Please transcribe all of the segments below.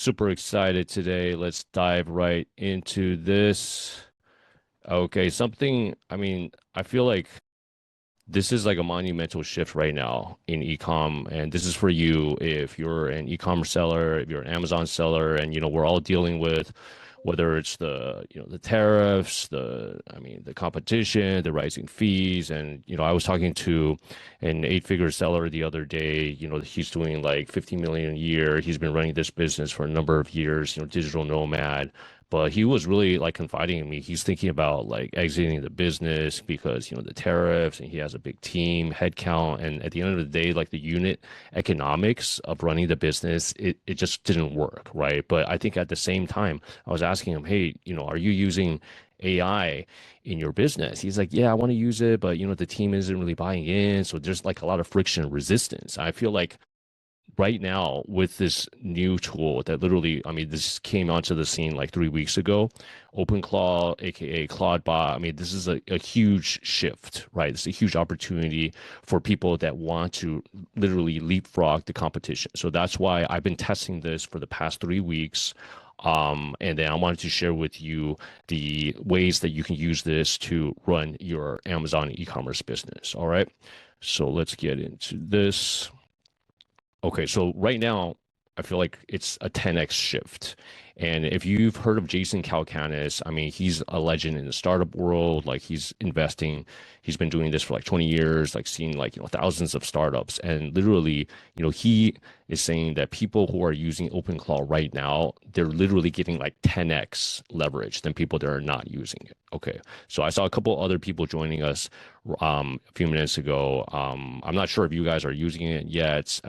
super excited today. Let's dive right into this. Okay, I feel like this is like a monumental shift right now in ecom, and this is for you if you're an e-commerce seller, if you're an Amazon seller, and we're all dealing with whether it's the tariffs, the competition, the rising fees, and I was talking to an eight-figure seller the other day. He's doing like 50 million a year. He's been running this business for a number of years. Digital nomad. But he was really like confiding in me. He's thinking about like exiting the business because, the tariffs, and he has a big team, headcount. And at the end of the day, like the unit economics of running the business, it just didn't work, right? But I think at the same time, I was asking him, hey, are you using AI in your business? He's like, yeah, I want to use it, but the team isn't really buying in. So there's like a lot of friction and resistance. I feel like right now with this new tool that literally, this came onto the scene like 3 weeks ago, OpenClaw, aka CloudBot. This is a huge shift, right? It's a huge opportunity for people that want to literally leapfrog the competition. So that's why I've been testing this for the past 3 weeks. And then I wanted to share with you the ways that you can use this to run your Amazon e-commerce business. All right. So let's get into this. Okay, so right now, I feel like it's a 10x shift. And if you've heard of Jason Calacanis, he's a legend in the startup world. Like he's investing, he's been doing this for like 20 years, like seeing like, thousands of startups. And literally, he is saying that people who are using OpenClaw right now, they're literally getting like 10x leverage than people that are not using it. Okay, so I saw a couple other people joining us a few minutes ago. I'm not sure if you guys are using it yet.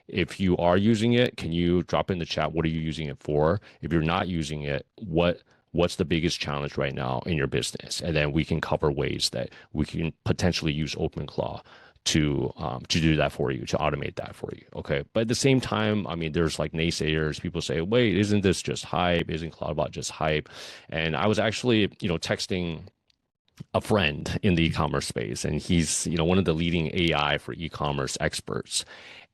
If you are using it, can you drop in the chat? What are you using it for? If you're not using it, what's the biggest challenge right now in your business? And then we can cover ways that we can potentially use OpenClaw to do that for you, to automate that for you. Okay. But at the same time, there's like naysayers. People say, wait, isn't this just hype? Isn't CloudBot just hype? And I was actually, texting a friend in the e-commerce space, and he's one of the leading AI for e-commerce experts.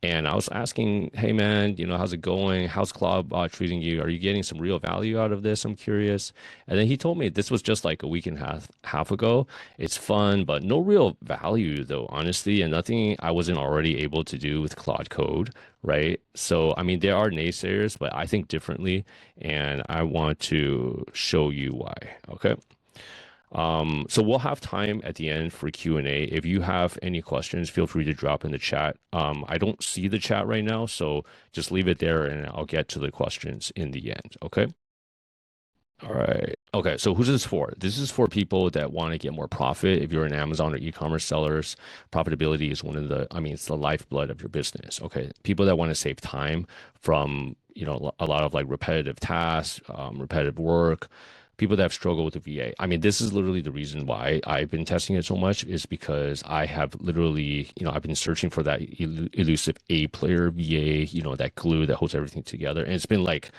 And I was asking, hey man, how's it going? How's CloudBot treating you? Are you getting some real value out of this? I'm curious. And then he told me this was just like a week and a half ago. It's fun, but no real value though, honestly, and nothing I wasn't already able to do with Claude Code, right? So there are naysayers, but I think differently, and I want to show you why. Okay. So we'll have time at the end for Q&A. If you have any questions, feel free to drop in the chat. I don't see the chat right now, so just leave it there and I'll get to the questions in the end, okay? All right. Okay, so who's this for? This is for people that want to get more profit. If you're an Amazon or e-commerce sellers, profitability is one of the, it's the lifeblood of your business, okay? People that want to save time from, a lot of like repetitive tasks, repetitive work, people that have struggled with the VA. This is literally the reason why I've been testing it so much, is because I have literally, I've been searching for that elusive A-player VA, that glue that holds everything together. And it's been like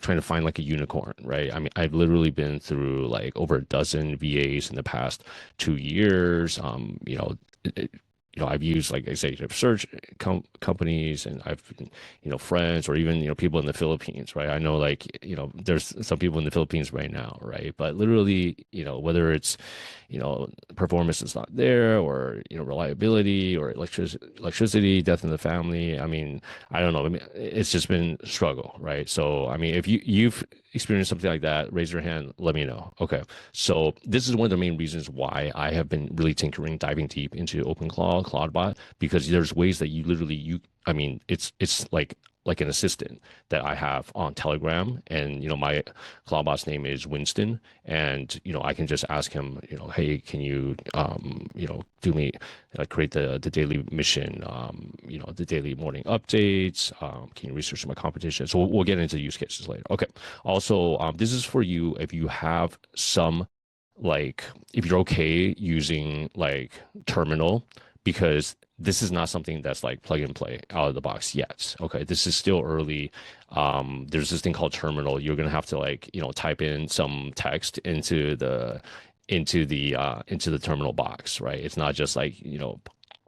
trying to find like a unicorn, right? I've literally been through like over a dozen VAs in the past 2 years. I've used like executive search companies, and I've been, friends, or even, people in the Philippines, right? I know like, there's some people in the Philippines right now, right? But literally, whether it's, performance is not there, or, reliability, or electricity, death in the family. I don't know. It's just been a struggle, right? So, if you've experienced something like that, raise your hand, let me know. Okay. So this is one of the main reasons why I have been really tinkering, diving deep into OpenClaw, CloudBot, because there's ways that you literally, it's like an assistant that I have on Telegram, and my CloudBot's name is Winston, and I can just ask him, hey, can you do me create the daily mission, the daily morning updates, can you research my competition? So we'll get into use cases later. Okay. Also, this is for you if you have some, like, if you're okay using like terminal, because this is not something that's like plug and play out of the box yet. Okay, this is still early. There's this thing called terminal. You're gonna have to like, type in some text into the terminal box, right? It's not just like,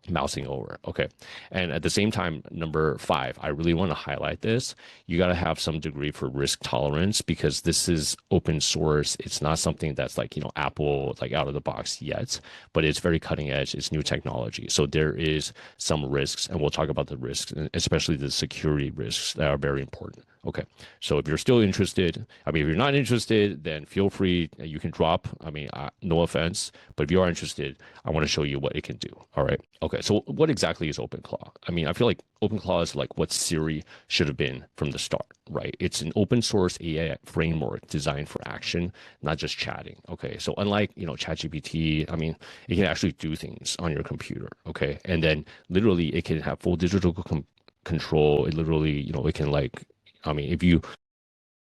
mousing over. Okay. And at the same time, number 5, I really want to highlight this. You got to have some degree for risk tolerance because this is open source. It's not something that's like, Apple, like out of the box yet, but it's very cutting edge. It's new technology. So there is some risks, and we'll talk about the risks, especially the security risks that are very important. Okay. So if you're still interested, if you're not interested, then feel free. You can drop. No offense, but if you are interested, I want to show you what it can do. All right. Okay. So what exactly is OpenClaw? I feel like OpenClaw is like what Siri should have been from the start, right? It's an open source AI framework designed for action, not just chatting. Okay. So unlike, ChatGPT, it can actually do things on your computer. Okay. And then literally it can have full digital control. It literally, it can like,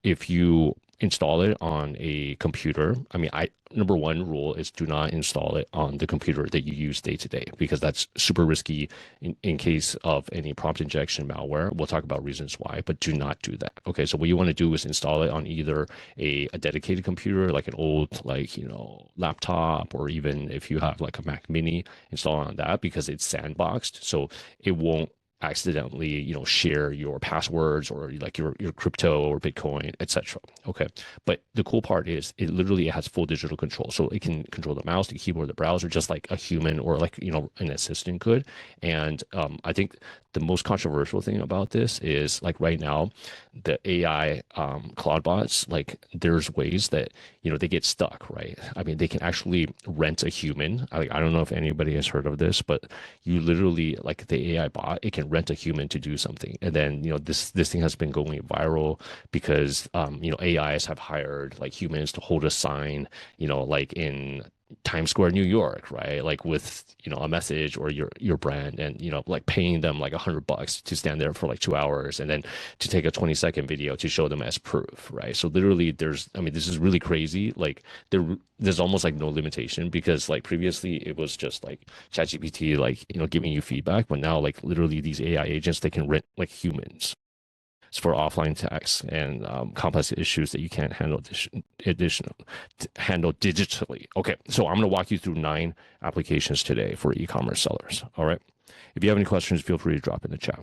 if you install it on a computer, number one rule is do not install it on the computer that you use day to day because that's super risky in case of any prompt injection malware. We'll talk about reasons why, but do not do that. Okay, so what you want to do is install it on either a dedicated computer, like an old, laptop, or even if you have like a Mac Mini, install it on that because it's sandboxed, so it won't accidentally share your passwords or like your crypto or Bitcoin, etc. Okay, but the cool part is it literally has full digital control, so it can control the mouse, the keyboard, the browser, just like a human or like an assistant could. And I think the most controversial thing about this is like right now the AI cloud bots, like there's ways that they get stuck, right? They can actually rent a human. I don't know if anybody has heard of this, but you literally, like the AI bot, it can rent a human to do something. And then this thing has been going viral because AIs have hired like humans to hold a sign, like in Times Square, New York, right? Like with a message or your brand, and like paying them like $100 to stand there for like 2 hours, and then to take a 20-second video to show them as proof, right? So literally, this is really crazy. Like there's almost like no limitation because like previously it was just like ChatGPT, like giving you feedback, but now like literally these AI agents, they can rent like humans for offline tasks and complex issues that you can't handle handle digitally. Okay, so I'm going to walk you through 9 applications today for e-commerce sellers. All right. If you have any questions, feel free to drop in the chat.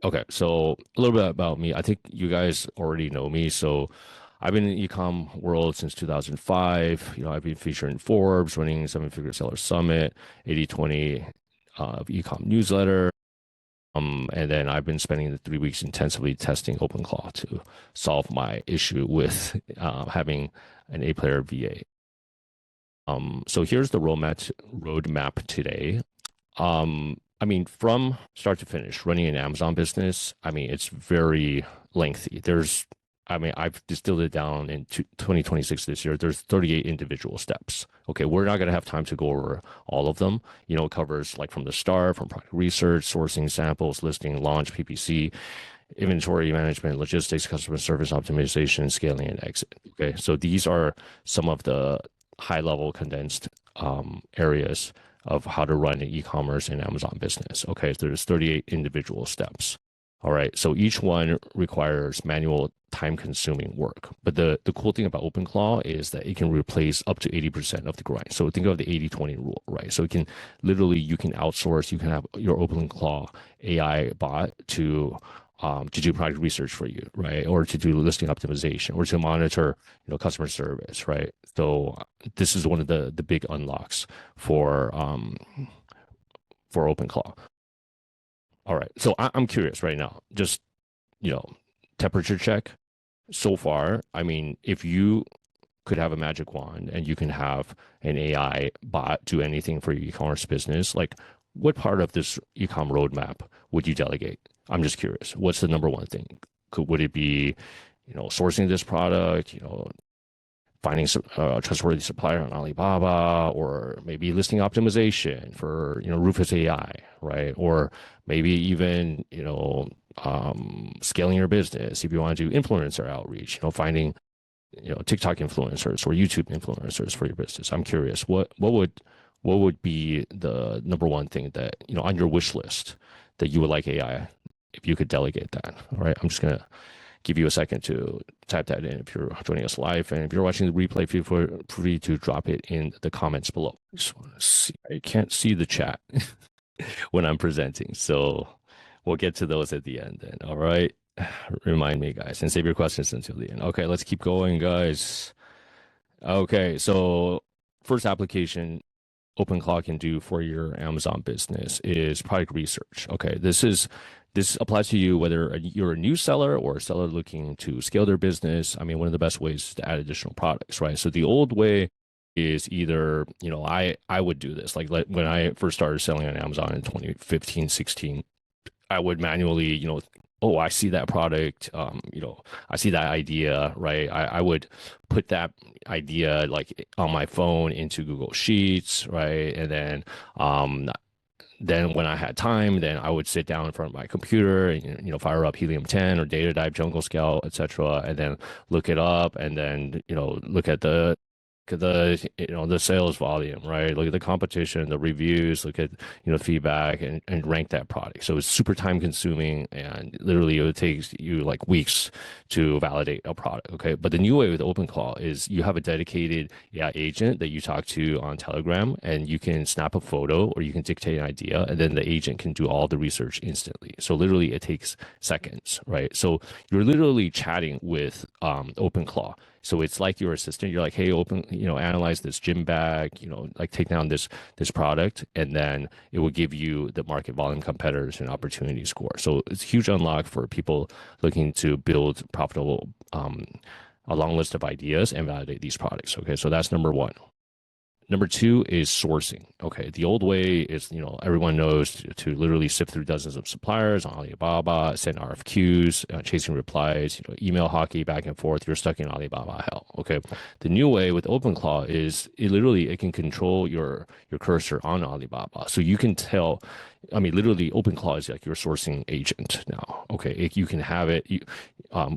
Okay, so a little bit about me. I think you guys already know me. So I've been in the e-com world since 2005. I've been featured in Forbes, running 7-Figure Seller Summit, 80/20 e-com newsletter. And then I've been spending the 3 weeks intensively testing OpenClaw to solve my issue with having an A-player VA. So here's the roadmap today. From start to finish, running an Amazon business, it's very lengthy. I've distilled it down in 2026 this year. There's 38 individual steps. Okay, we're not going to have time to go over all of them. It covers like from the start, from product research, sourcing samples, listing, launch, PPC, inventory management, logistics, customer service optimization, scaling, and exit. Okay, so these are some of the high-level condensed areas of how to run an e-commerce and Amazon business. Okay, so there's 38 individual steps. All right, so each one requires manual time-consuming work. But the cool thing about OpenClaw is that it can replace up to 80% of the grind. So think of the 80/20 rule, right? So you can outsource, you can have your OpenClaw AI bot to do product research for you, right? Or to do listing optimization, or to monitor, customer service, right? So this is one of the big unlocks for OpenClaw. All right, so I'm curious right now, just temperature check. So far, if you could have a magic wand and you can have an AI bot do anything for your e-commerce business, like what part of this e-com roadmap would you delegate? I'm just curious. What's the number one thing? Would it be, sourcing this product, finding a trustworthy supplier on Alibaba, or maybe listing optimization for, Rufus AI, right? Or maybe even, scaling your business if you want to do influencer outreach, finding, TikTok influencers or YouTube influencers for your business. I'm curious, what would be the number one thing that, on your wish list that you would like AI if you could delegate that? All right, I'm just gonna give you a second to type that in if you're joining us live. And if you're watching the replay, feel free to drop it in the comments below. I just want to see. I can't see the chat when I'm presenting. So we'll get to those at the end then. All right. Remind me, guys, and save your questions until the end. Okay, let's keep going, guys. Okay, so first application OpenClaw can do for your Amazon business is product research. Okay, this applies to you whether you're a new seller or a seller looking to scale their business. I mean, one of the best ways is to add additional products, right? So the old way is either, I would do this like when I first started selling on Amazon in 2015, 16, I would manually, oh, I see that product, I see that idea, right? I would put that idea like on my phone into Google Sheets, right? And then when I had time, then I would sit down in front of my computer and, fire up Helium 10 or Data Dive, Jungle Scout, etc., and then look it up and then, look at the sales volume, right? Look at the competition, the reviews, look at feedback and rank that product. So it's super time consuming and literally it takes you like weeks to validate a product. Okay. But the new way with OpenClaw is you have a dedicated AI agent that you talk to on Telegram, and you can snap a photo or you can dictate an idea, and then the agent can do all the research instantly. So literally it takes seconds, right? So you're literally chatting with OpenClaw. So it's like your assistant. You're like, hey, analyze this gym bag, like take down this product, and then it will give you the market volume, competitors, and opportunity score. So it's a huge unlock for people looking to build profitable, a long list of ideas and validate these products. Okay, so that's number one. Number two is sourcing. Okay, the old way is, everyone knows to literally sift through dozens of suppliers on Alibaba, send RFQs, chasing replies, email hockey back and forth. You're stuck in Alibaba hell. Okay, the new way with OpenClaw is it can control your cursor on Alibaba, so you can tell. I mean, literally, OpenClaw is like your sourcing agent now. Okay, you can have it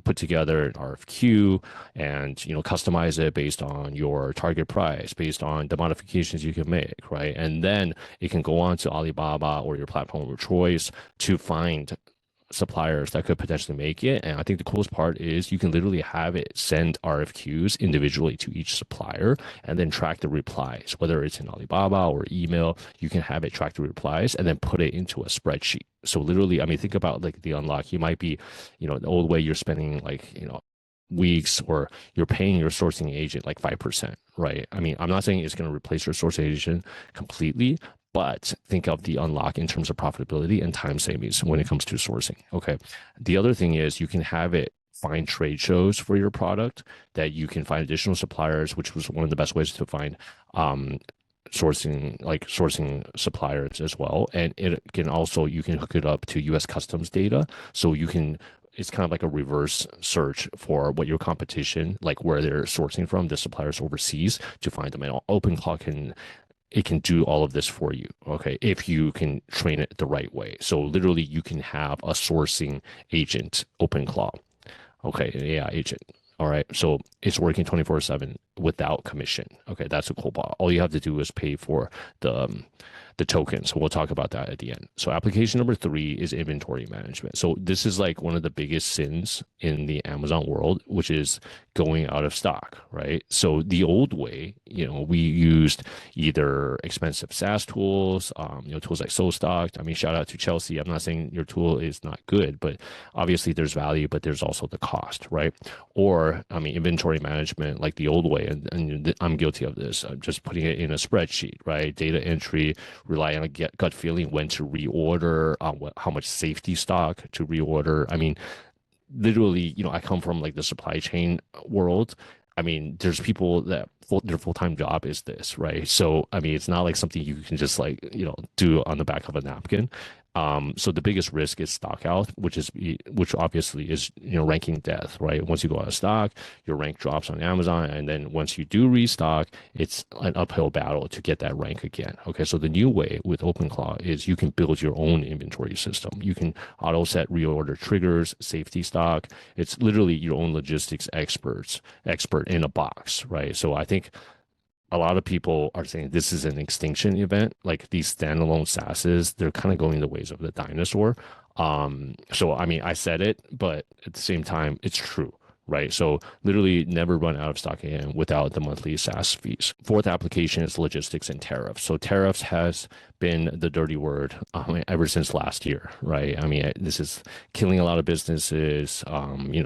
put together an RFQ and customize it based on your target price, based on the modifications you can make, right? And then it can go on to Alibaba or your platform of choice to find suppliers that could potentially make it. And I think the coolest part is you can literally have it send RFQs individually to each supplier and then track the replies, whether it's in Alibaba or email. You can have it track the replies and then put it into a spreadsheet. So literally, I mean, think about like the unlock. You might be, the old way you're spending like, weeks, or you're paying your sourcing agent like 5%, right? I mean, I'm not saying it's going to replace your sourcing agent completely, but think of the unlock in terms of profitability and time savings when it comes to sourcing. Okay. The other thing is you can have it find trade shows for your product, that you can find additional suppliers, which was one of the best ways to find sourcing suppliers as well. And it can also, you can hook it up to US customs data. So it's kind of like a reverse search for what your competition, like where they're sourcing from, the suppliers overseas, to find them. And OpenClaw can do all of this for you, okay, if you can train it the right way. So literally you can have a sourcing agent, OpenClaw, okay, an AI agent. All right, so it's working 24/7 without commission. Okay, that's a cool part. All you have to do is pay for the tokens. So we'll talk about that at the end. So application number 3 is inventory management. So this is like one of the biggest sins in the Amazon world, which is going out of stock, right? So the old way, we used either expensive SaaS tools, tools like SoStock. I mean, shout out to Chelsea. I'm not saying your tool is not good, but obviously there's value, but there's also the cost, right? Or, I mean, inventory management like the old way, and I'm guilty of this. I'm just putting it in a spreadsheet, right? Data entry, rely on a gut feeling when to reorder, how much safety stock to reorder. I mean, literally, I come from like the supply chain world. I mean, there's people that their full-time job is this, right? So, I mean, it's not like something you can just like, do on the back of a napkin. So the biggest risk is stock out, which obviously is, ranking death, right? Once you go out of stock, your rank drops on Amazon. And then once you do restock, it's an uphill battle to get that rank again. Okay. So the new way with OpenClaw is you can build your own inventory system. You can auto set reorder triggers, safety stock. It's literally your own logistics expert in a box, right? So I think a lot of people are saying this is an extinction event. Like these standalone SaaSes, they're kind of going the ways of the dinosaur. So I mean, I said it, but at the same time, it's true, right? So literally never run out of stock again without the monthly SaaS fees. Fourth application is logistics and tariffs. So tariffs has been the dirty word ever since last year, right? I mean, this is killing a lot of businesses,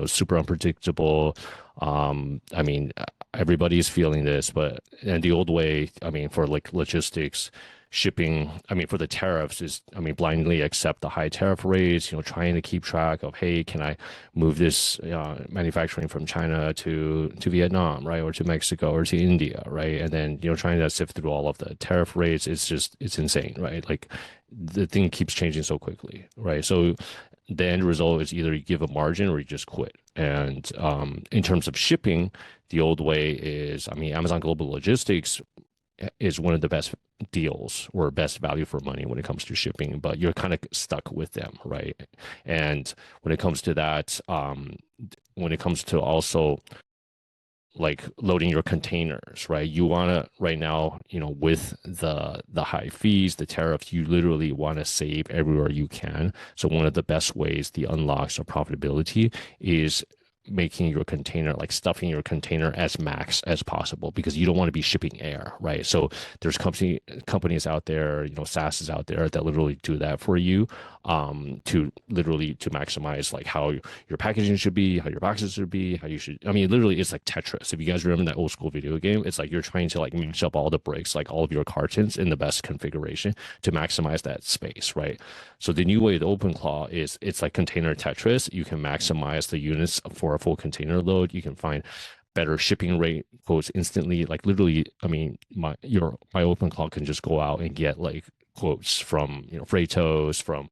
super unpredictable. I mean, everybody's feeling this, but and the old way, I mean, for like logistics, shipping, I mean, for the tariffs is, I mean, blindly accept the high tariff rates, trying to keep track of, hey, can I move this manufacturing from China to Vietnam, right? Or to Mexico or to India, right? And then, trying to sift through all of the tariff rates, it's insane, right? Like the thing keeps changing so quickly, right? So the end result is either you give a margin or you just quit. And in terms of shipping, the old way is, I mean, Amazon Global Logistics is one of the best deals or best value for money when it comes to shipping, but you're kind of stuck with them, right? And when it comes to that, when it comes to also like loading your containers, right? You want to right now, with the high fees, the tariffs, you literally want to save everywhere you can. So one of the best ways, the unlocks of profitability is making your container, like stuffing your container as max as possible, because you don't want to be shipping air, right? So there's companies out there, SaaS is out there that literally do that for you, to maximize like how your packaging should be, how your boxes should be, how you should, I mean, literally it's like Tetris. If you guys remember that old school video game, it's like you're trying to like match up all the bricks, like all of your cartons in the best configuration to maximize that space, right? So the new way with OpenClaw is it's like container Tetris. You can maximize the units for a full container load. You can find better shipping rate quotes instantly. Like literally, I mean, my OpenClaw can just go out and get like quotes from Freightos, from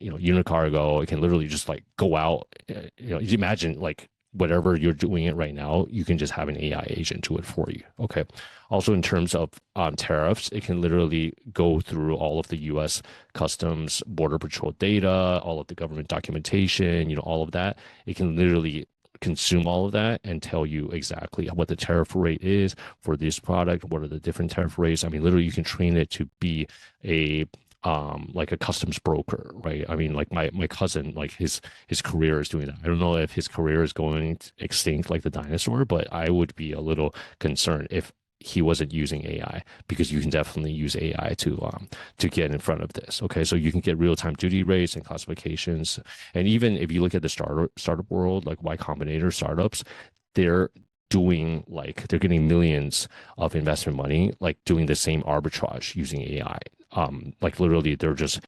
Unicargo. It can literally just like go out. You imagine like whatever you're doing it right now, you can just have an AI agent do it for you. Okay. Also, in terms of tariffs, it can literally go through all of the U.S. Customs Border Patrol data, all of the government documentation, all of that. It can literally consume all of that and tell you exactly what the tariff rate is for this product, what are the different tariff rates. I mean, literally, you can train it to be like a customs broker, right? I mean, like my cousin, like his career is doing that. I don't know if his career is going extinct like the dinosaur, but I would be a little concerned if he wasn't using AI, because you can definitely use AI to get in front of this. Okay, so you can get real-time duty rates and classifications, and even if you look at the startup world, like Y Combinator startups, they're they're getting millions of investment money, like doing the same arbitrage using AI. Like literally, they're just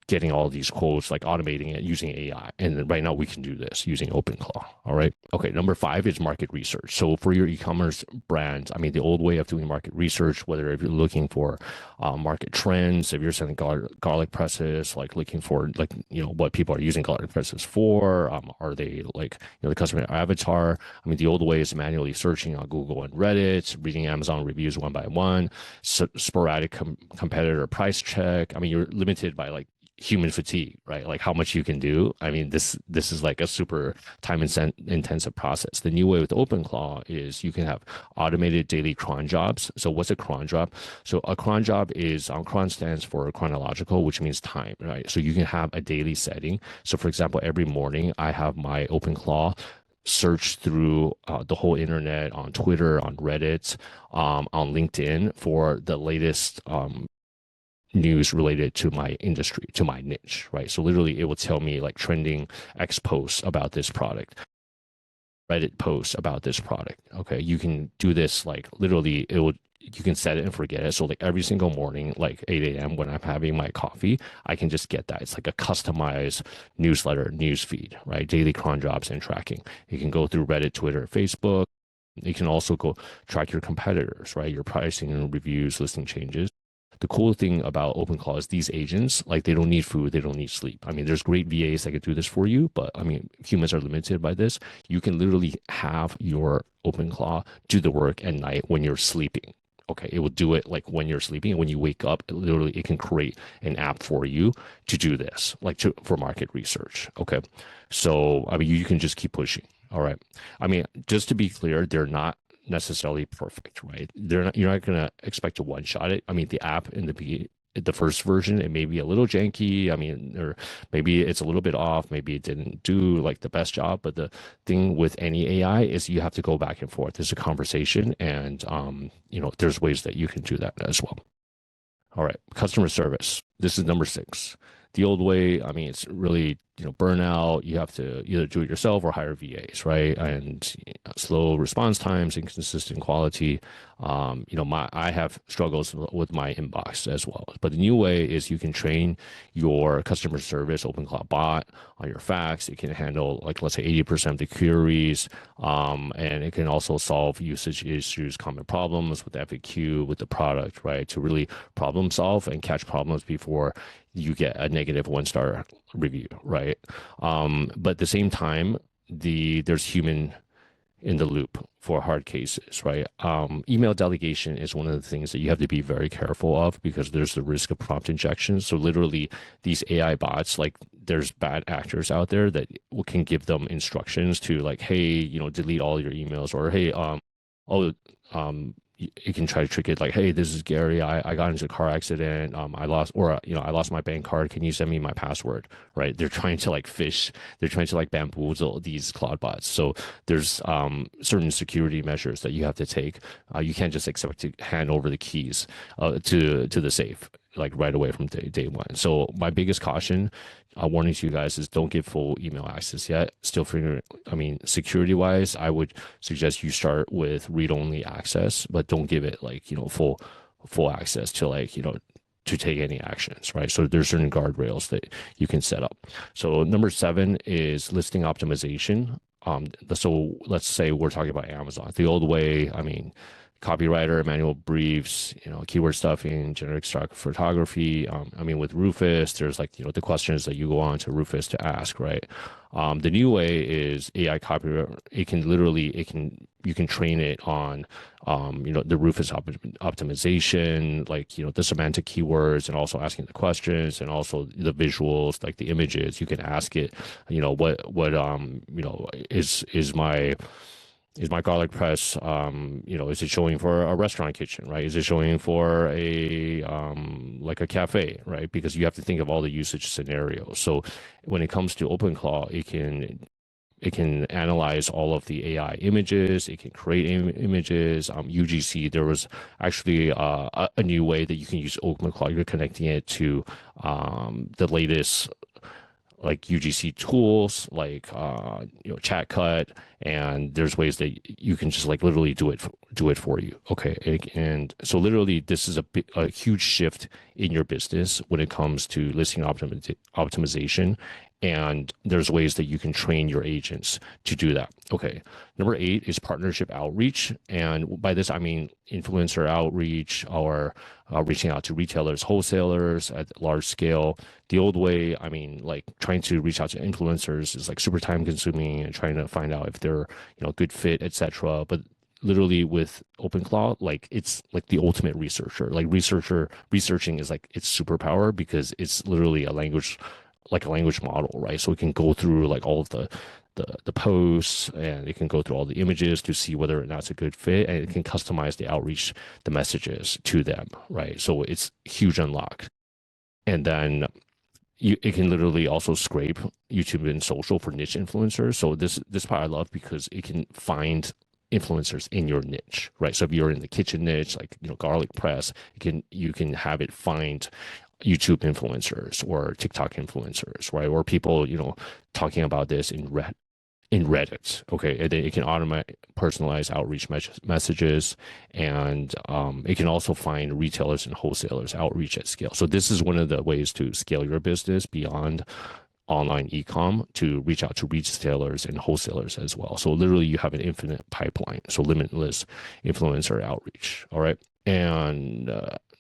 getting all these quotes, like automating it using AI. And right now we can do this using OpenClaw. All right. Okay. Number 5 is market research. So for your e-commerce brands, I mean, the old way of doing market research, whether if you're looking for market trends, if you're selling garlic presses, like looking for like, what people are using garlic presses for, are they like, the customer avatar? I mean, the old way is manually searching on Google and Reddit, reading Amazon reviews one by one, sporadic competitor price check. I mean, you're limited by like human fatigue, right? Like how much you can do. I mean, this is like a super time intensive process. The new way with OpenClaw is you can have automated daily cron jobs. So what's a cron job? So a cron job is, cron stands for chronological, which means time, right? So you can have a daily setting. So for example, every morning I have my OpenClaw search through the whole internet, on Twitter, on Reddit, on LinkedIn for the latest news related to my industry, to my niche, right? So literally it will tell me like trending X posts about this product, Reddit posts about this product. Okay. You can do this like literally you can set it and forget it. So like every single morning, like 8 a.m. when I'm having my coffee, I can just get that. It's like a customized newsletter, news feed, right? Daily cron jobs and tracking. You can go through Reddit, Twitter, Facebook. You can also go track your competitors, right? Your pricing and reviews, listing changes. The cool thing about OpenClaw is these agents, like they don't need food, they don't need sleep. I mean, there's great VAs that can do this for you, but I mean, humans are limited by this. You can literally have your OpenClaw do the work at night when you're sleeping. Okay, it will do it like when you're sleeping, and when you wake up, literally it can create an app for you to do this, like for market research. Okay, so I mean, you can just keep pushing. All right. I mean, just to be clear, they're not necessarily perfect, right? You're not going to expect to one shot it. I mean, the app in the the first version, it may be a little janky. I mean, or maybe it's a little bit off. Maybe it didn't do like the best job. But the thing with any AI is you have to go back and forth. There's a conversation, and there's ways that you can do that as well. All right, customer service. This is number 6. The old way, I mean, it's really, burnout. You have to either do it yourself or hire VAs, right? And slow response times, inconsistent quality. I have struggles with my inbox as well. But the new way is you can train your customer service OpenClaw bot on your fax. It can handle, like, let's say 80% of the queries, and it can also solve usage issues, common problems with FAQ, with the product, right? To really problem solve and catch problems before you get a negative 1-star review, right? But at the same time, there's human in the loop for hard cases, right? Email delegation is one of the things that you have to be very careful of because there's the risk of prompt injection. So literally these AI bots, like there's bad actors out there that can give them instructions to like, hey, delete all your emails, or hey, it can try to trick it like, hey, this is Gary. I got into a car accident. I lost my bank card. Can you send me my password? Right? They're trying to like fish. They're trying to like bamboozle these cloud bots. So there's certain security measures that you have to take. You can't just expect to hand over the keys to the safe like right away from day one. So my biggest caution, warning to you guys, is don't give full email access yet. Still figuring, security wise, I would suggest you start with read-only access, but don't give it like, full access to like, to take any actions, right? So there's certain guardrails that you can set up. So number 7 is listing optimization. So let's say we're talking about Amazon. The old way, copywriter, manual briefs, keyword stuffing, generic stock photography. With Rufus, there's like, the questions that you go on to Rufus to ask, right? The new way is AI copywriter. You can train it on, the Rufus optimization, like, the semantic keywords, and also asking the questions, and also the visuals, like the images. You can ask it, is my garlic press, is it showing for a restaurant kitchen, right? Is it showing for a like a cafe, right? Because you have to think of all the usage scenarios. So when it comes to OpenClaw, it can analyze all of the AI images. It can create images. UGC, there was actually a new way that you can use OpenClaw. You're connecting it to the latest like UGC tools, like ChatCut, and there's ways that you can just like literally do it for you. Okay, and so literally this is a huge shift in your business when it comes to listing optimization, and there's ways that you can train your agents to do that. Okay, number 8 is partnership outreach, and by this I mean influencer outreach, or reaching out to retailers, wholesalers at large scale. The old way, like trying to reach out to influencers is like super time consuming, and trying to find out if they're good fit, etc. But literally with OpenClaw, like it's like the ultimate researcher. Like researching is like its superpower because it's literally a language model, right? So it can go through like all of the posts, and it can go through all the images to see whether or not it's a good fit, and it can customize the outreach, the messages to them, right? So it's huge unlock. And then it can literally also scrape YouTube and social for niche influencers. So this part I love because it can find influencers in your niche, right? So if you're in the kitchen niche, like garlic press, you can have it find YouTube influencers or TikTok influencers, right? Or people talking about this in Reddit. Okay, and then it can automate personalized outreach messages, and it can also find retailers and wholesalers outreach at scale. So this is one of the ways to scale your business beyond online e-com, to reach out to retailers and wholesalers as well. So literally you have an infinite pipeline, so limitless influencer outreach. All right, and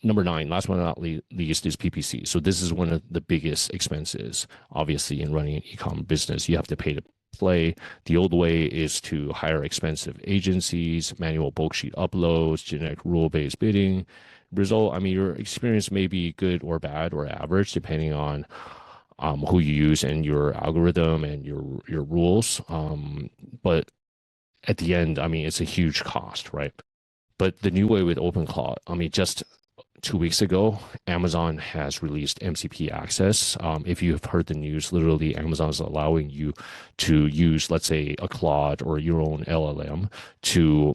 number 9, last but not least, is PPC. So this is one of the biggest expenses, obviously, in running an e-com business. You have to pay to play. The old way is to hire expensive agencies, manual bulk sheet uploads, generic rule-based bidding. Result, your experience may be good or bad or average, depending on who you use and your algorithm and your rules. But at the end, it's a huge cost, right? But the new way with OpenClaw, just 2 weeks ago, Amazon has released MCP access. If you have heard the news, literally Amazon is allowing you to use, let's say, a Claude or your own LLM to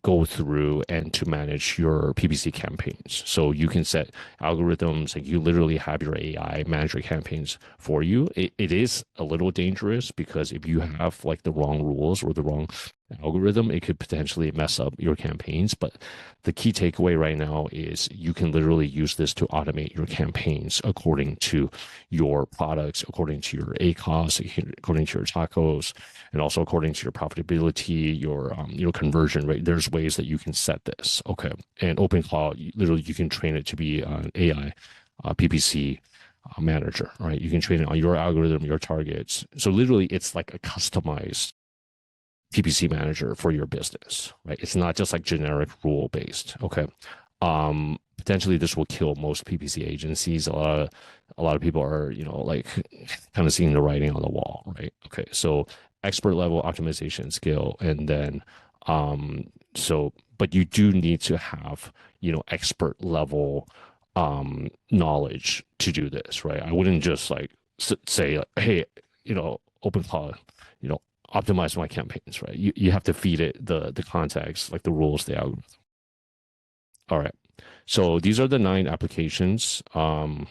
go through and to manage your PPC campaigns. So you can set algorithms and you literally have your AI manage your campaigns for you. It is a little dangerous because if you have like the wrong rules or the wrong algorithm, it could potentially mess up your campaigns. But the key takeaway right now is you can literally use this to automate your campaigns according to your products, according to your ACOS, according to your tacos, and also according to your profitability, your conversion rate. There's ways that you can set this. Okay. And OpenClaw, literally you can train it to be an AI PPC manager, right? You can train it on your algorithm, your targets. So literally it's like a customized PPC manager for your business, right? It's not just like generic rule based. Okay. Potentially this will kill most PPC agencies. A lot of people are, like kind of seeing the writing on the wall, right? Okay. So expert level optimization skill. And then, but you do need to have, expert level, knowledge to do this, right? I wouldn't just like say, like, hey, OpenClaw, optimize my campaigns, right? You have to feed it the context, like the rules, the algorithm. All right. So these are the 9 applications. Product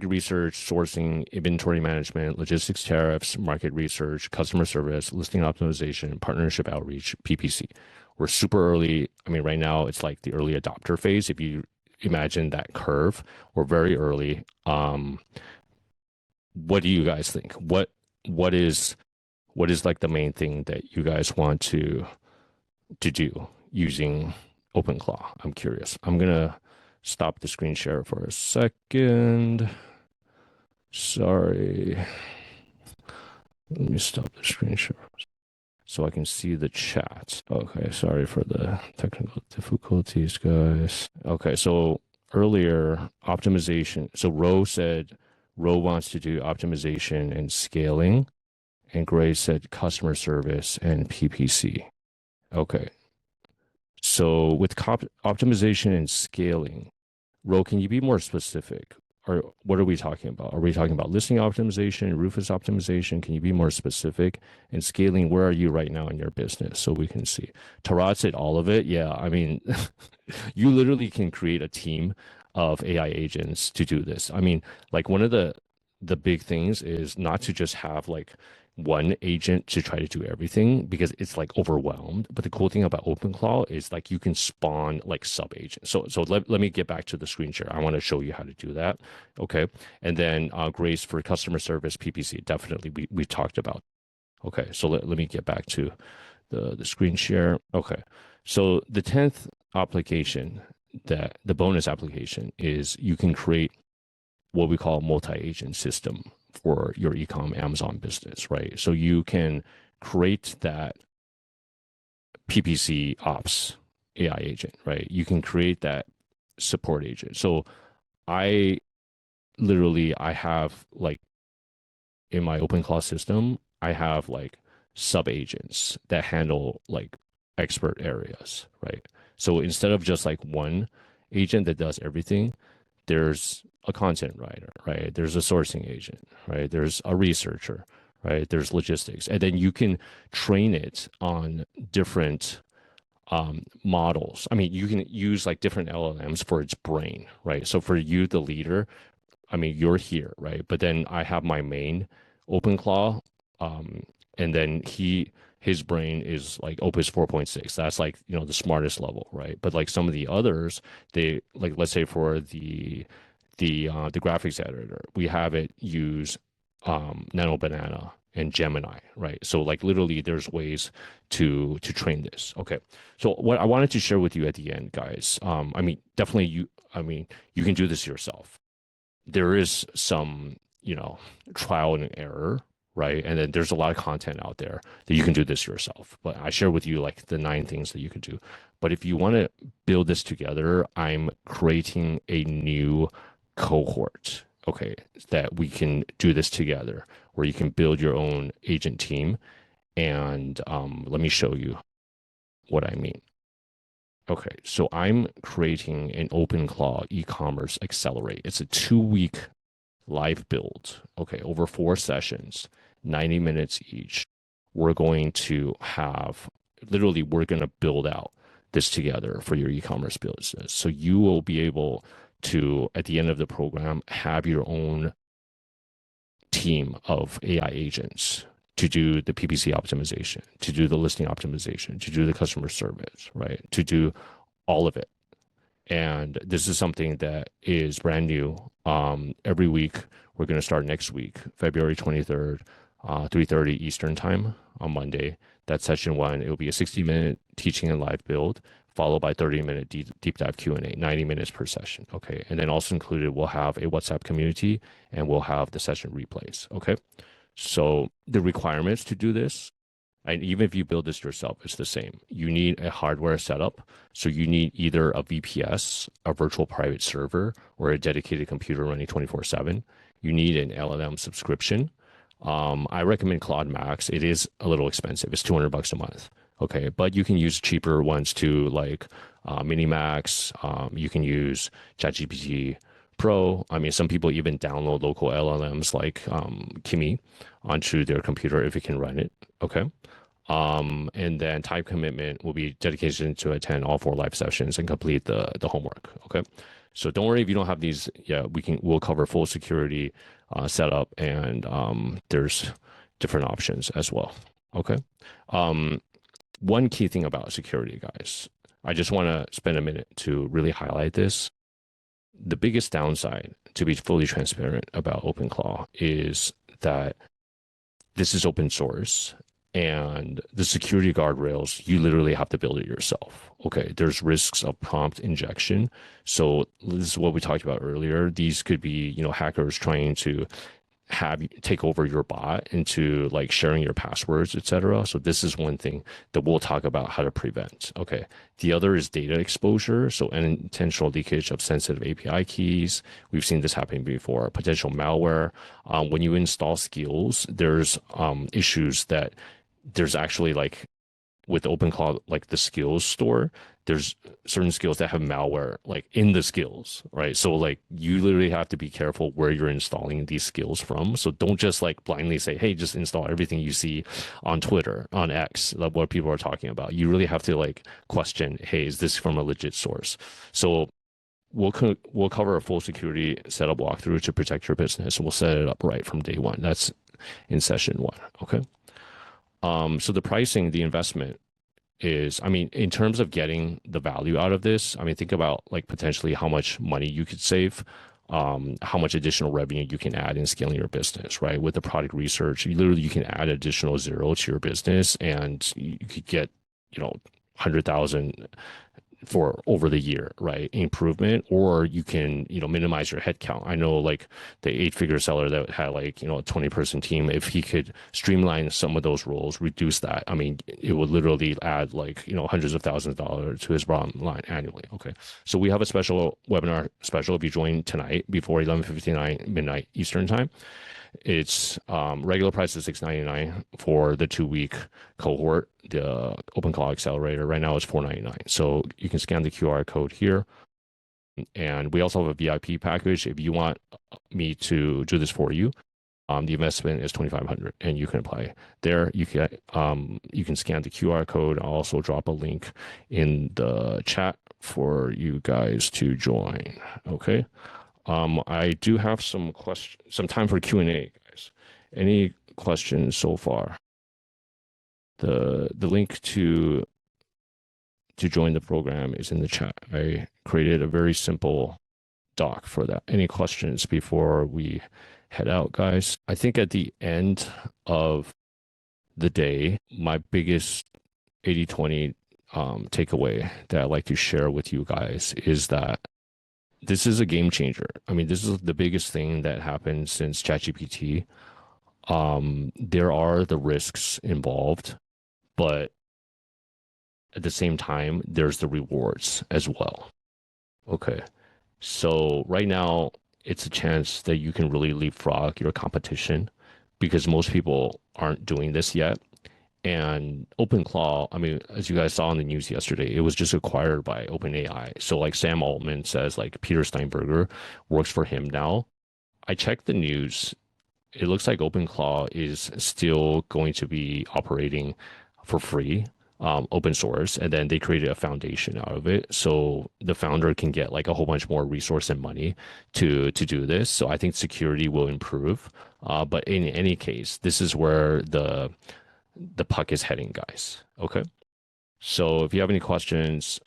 research, sourcing, inventory management, logistics tariffs, market research, customer service, listing optimization, partnership outreach, PPC. We're super early. I mean, right now it's like the early adopter phase. If you imagine that curve, we're very early. What do you guys think? What is like the main thing that you guys want to do using OpenClaw? I'm curious. I'm gonna stop the screen share for a second. Sorry. Let me stop the screen share so I can see the chat. Okay, sorry for the technical difficulties, guys. Okay, so earlier optimization. So Ro wants to do optimization and scaling, and Gray said customer service and PPC. Okay. So with optimization and scaling, Ro, can you be more specific? Or what are we talking about? Are we talking about listing optimization, Rufus optimization? Can you be more specific? And scaling, where are you right now in your business so we can see? Tarat said all of it. Yeah, I mean, you literally can create a team of AI agents to do this. I mean, like one of the big things is not to just have like one agent to try to do everything because it's like overwhelmed. But the cool thing about OpenClaw is like you can spawn like sub agents. So let me get back to the screen share. I want to show you how to do that. Okay. And then Grace for customer service PPC, definitely we talked about. Okay. So let me get back to the screen share. Okay. So the 10th application, that the bonus application, is you can create what we call a multi-agent system for your ecom Amazon business, right? So you can create that PPC ops AI agent, right? You can create that support agent. So I have like in my OpenClaw system, I have like sub agents that handle like expert areas, right? So instead of just like one agent that does everything, there's a content writer, right? There's a sourcing agent, right? There's a researcher, right? There's logistics. And then you can train it on different models. I mean, you can use like different LLMs for its brain, right? So for you, the leader, I mean, you're here, right? But then I have my main OpenClaw, and then his brain is like Opus 4.6. That's like, the smartest level, right? But like some of the others, they like, let's say for the graphics editor, we have it use Nano Banana and Gemini, right? So like literally there's ways to train this. Okay. So what I wanted to share with you at the end, guys, I mean, definitely you can do this yourself. There is some, trial and error, right? And then there's a lot of content out there that you can do this yourself. But I share with you like the 9 things that you could do. But if you want to build this together, I'm creating a new cohort, okay, that we can do this together, where you can build your own agent team. And let me show you what I mean. Okay, so I'm creating an OpenClaw e-commerce accelerate. It's a 2 week live build. Okay, over 4 sessions, 90 minutes each. We're going to have literally we're going to build out this together for your e-commerce business. So you will be able to, at the end of the program, have your own team of AI agents to do the PPC optimization, to do the listing optimization, to do the customer service, right? To do all of it. And this is something that is brand new. Every week, we're going to start next week, February 23rd, 3:30 Eastern time on Monday. That's session one. It will be a 60-minute teaching and live build, followed by 30-minute deep dive Q&A, 90 minutes per session. Okay. And then also included, we'll have a WhatsApp community and we'll have the session replays. Okay. So the requirements to do this, and even if you build this yourself, it's the same. You need a hardware setup. So you need either a VPS, a virtual private server, or a dedicated computer running 24/7. You need an LLM subscription. I recommend Claude Max. It is a little expensive. It's $200 a month. Okay, but you can use cheaper ones too, like Minimax. You can use ChatGPT Pro. I mean, some people even download local LLMs like Kimi onto their computer if it can run it. Okay. And then time commitment will be dedication to attend all 4 live sessions and complete the homework. Okay. So don't worry if you don't have these. Yeah, we'll cover full security setup, and there's different options as well. Okay. Um, One key thing about security, guys, I just want to spend a minute to really highlight this. The biggest downside, to be fully transparent about OpenClaw, is that this is open source, and the security guardrails, you literally have to build it yourself. Okay, there's risks of prompt injection. So this is what we talked about earlier. These could be, hackers trying to have you take over your bot into like sharing your passwords, etc. So this is one thing that we'll talk about how to prevent. Okay. The other is data exposure. So unintentional leakage of sensitive API keys. We've seen this happen before. Potential malware. When you install skills, there's issues that there's actually like with OpenClaw, like the skills store, there's certain skills that have malware like in the skills, right? So like you literally have to be careful where you're installing these skills from. So don't just like blindly say, hey, just install everything you see on Twitter, on X, like what people are talking about. You really have to like question, hey, is this from a legit source? So we'll cover a full security setup walkthrough to protect your business. We'll set it up right from day one. That's in session one. Okay. So the pricing, the investment is, I mean, in terms of getting the value out of this, I mean, think about like potentially how much money you could save, how much additional revenue you can add in scaling your business, right? With the product research, you can add additional zero to your business, and you could get, 100,000 for over the year, right? Improvement, or you can, minimize your headcount. I know like the 8-figure seller that had like, a 20-person team, if he could streamline some of those roles, reduce that, I mean, it would literally add like, hundreds of thousands of dollars to his bottom line annually. Okay. So we have a special webinar special if you join tonight before 11:59 midnight Eastern time. It's regular price is $699 for the 2 week cohort. The OpenClaw Accelerator right now is $499. So you can scan the QR code here, and we also have a VIP package. If you want me to do this for you, the investment is $2,500, and you can apply there. You can scan the QR code. I'll also drop a link in the chat for you guys to join. Okay. I do have some time for Q&A, guys. Any questions so far? The link to join the program is in the chat. I created a very simple doc for that. Any questions before we head out, guys? I think at the end of the day, my biggest 80/20 takeaway that I'd like to share with you guys is that this is a game changer. I mean, this is the biggest thing that happened since ChatGPT. There are the risks involved, but at the same time, there's the rewards as well. Okay. So right now, it's a chance that you can really leapfrog your competition because most people aren't doing this yet. And OpenClaw, I mean, as you guys saw in the news yesterday, it was just acquired by OpenAI. So like Sam Altman says, like Peter Steinberger works for him now. I checked the news. It looks like OpenClaw is still going to be operating for free, open source, and then they created a foundation out of it, so the founder can get like a whole bunch more resource and money to do this. So I think security will improve. But in any case, this is where the puck is heading, guys. Okay. So if you have any questions,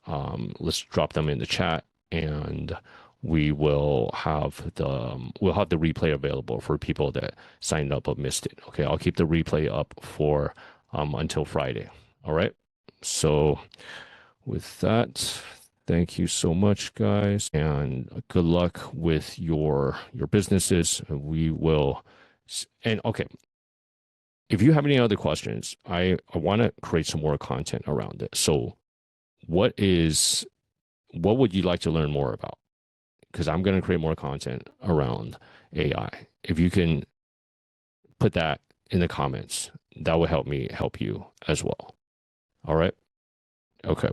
let's drop them in the chat, and we'll have the replay available for people that signed up but missed it. Okay, I'll keep the replay up for until Friday. All right. So with that, thank you so much, guys, and good luck with your businesses. We will, and okay, if you have any other questions, I want to create some more content around it. So what would you like to learn more about? Because I'm going to create more content around AI. If you can put that in the comments, that would help me help you as well. All right. Okay.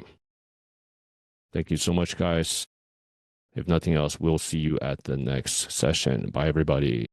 Thank you so much, guys. If nothing else, we'll see you at the next session. Bye, everybody.